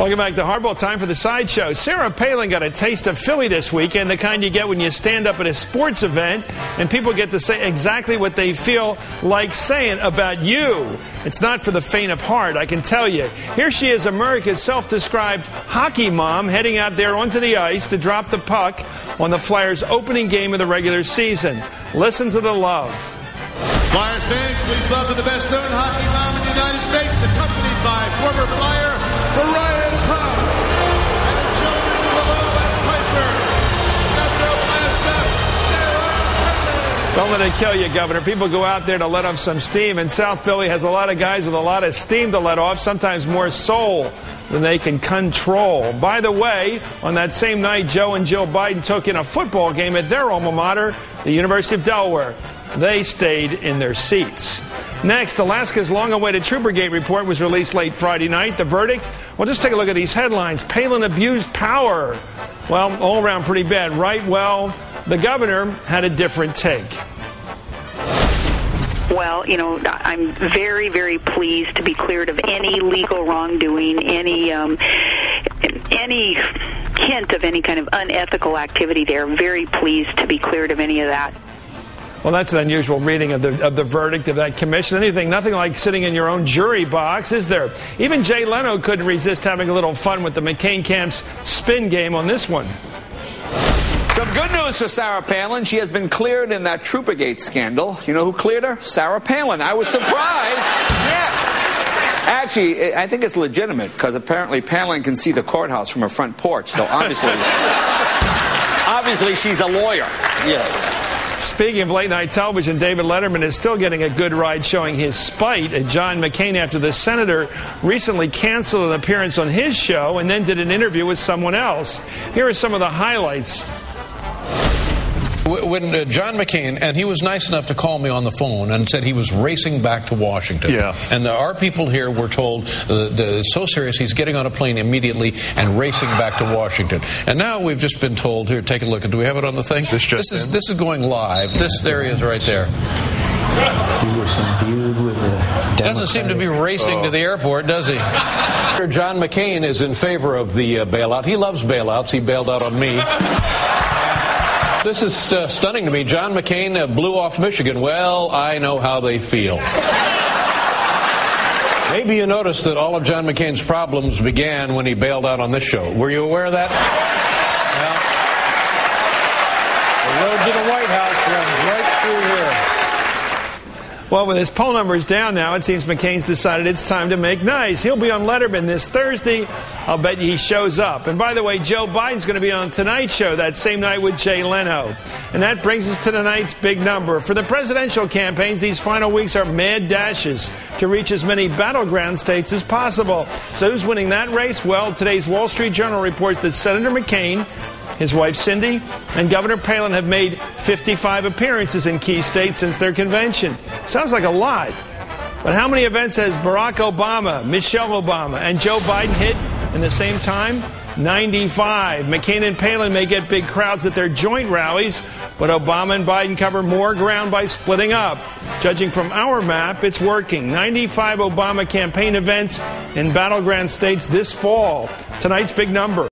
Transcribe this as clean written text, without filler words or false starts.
Welcome back to Hardball. Time for the sideshow. Sarah Palin got a taste of Philly this weekend, the kind you get when you stand up at a sports event and people get to say exactly what they feel like saying about you. It's not for the faint of heart, I can tell you. Here she is, America's self-described hockey mom, heading out there onto the ice to drop the puck on the Flyers' opening game of the regular season. Listen to the love. Flyers fans, please welcome the best-known hockey mom in the United States, accompanied by former Flyer Mariah Cobb and the children Willow and Piper. Governor Alaska, Sarah Palin. Don't let it kill you, Governor. People go out there to let off some steam, and South Philly has a lot of guys with a lot of steam to let off, sometimes more soul than they can control. By the way, on that same night, Joe and Jill Biden took in a football game at their alma mater, the University of Delaware. They stayed in their seats. Next, Alaska's long-awaited Troopergate report was released late Friday night. The verdict? Well, just take a look at these headlines. Palin abused power. Well, all around pretty bad, right? Well, the governor had a different take. Well, you know, I'm very, very pleased to be cleared of any legal wrongdoing, any hint of any kind of unethical activity there. Very pleased to be cleared of any of that. Well, that's an unusual reading of the verdict of that commission. Nothing like sitting in your own jury box, is there? Even Jay Leno couldn't resist having a little fun with the McCain camp's spin game on this one. Some good news for Sarah Palin. She has been cleared in that Troopergate scandal. You know who cleared her? Sarah Palin. I was surprised. Yeah. Actually, I think it's legitimate because apparently Palin can see the courthouse from her front porch. So obviously she's a lawyer. Yeah. Speaking of late-night television, David Letterman is still getting a good ride showing his spite at John McCain after the senator recently canceled an appearance on his show and then did an interview with someone else. Here are some of the highlights. When John McCain, and he was nice enough to call me on the phone and said he was racing back to Washington. Yeah. And our people here were told, so serious, he's getting on a plane immediately and racing back to Washington. And now we've just been told, here, take a look. Do we have it on the thing? This is going live. There he is right there. He was imbued with a doesn't seem to be racing to the airport, does he? John McCain is in favor of the bailout. He loves bailouts. He bailed out on me. This is stunning to me. John McCain blew off Michigan. Well, I know how they feel. Maybe you noticed that all of John McCain's problems began when he bailed out on this show. Were you aware of that? Well, the road to the White House runs right through here. Well, with his poll numbers down now, it seems McCain's decided it's time to make nice. He'll be on Letterman this Thursday. I'll bet he shows up. And by the way, Joe Biden's going to be on Tonight Show that same night with Jay Leno. And that brings us to tonight's big number. For the presidential campaigns, these final weeks are mad dashes to reach as many battleground states as possible. So who's winning that race? Well, today's Wall Street Journal reports that Senator McCain, his wife Cindy, and Governor Palin have made 55 appearances in key states since their convention. Sounds like a lot. But how many events has Barack Obama, Michelle Obama, and Joe Biden hit in the same time? 95. McCain and Palin may get big crowds at their joint rallies, but Obama and Biden cover more ground by splitting up. Judging from our map, it's working. 95 Obama campaign events in battleground states this fall. Tonight's big number.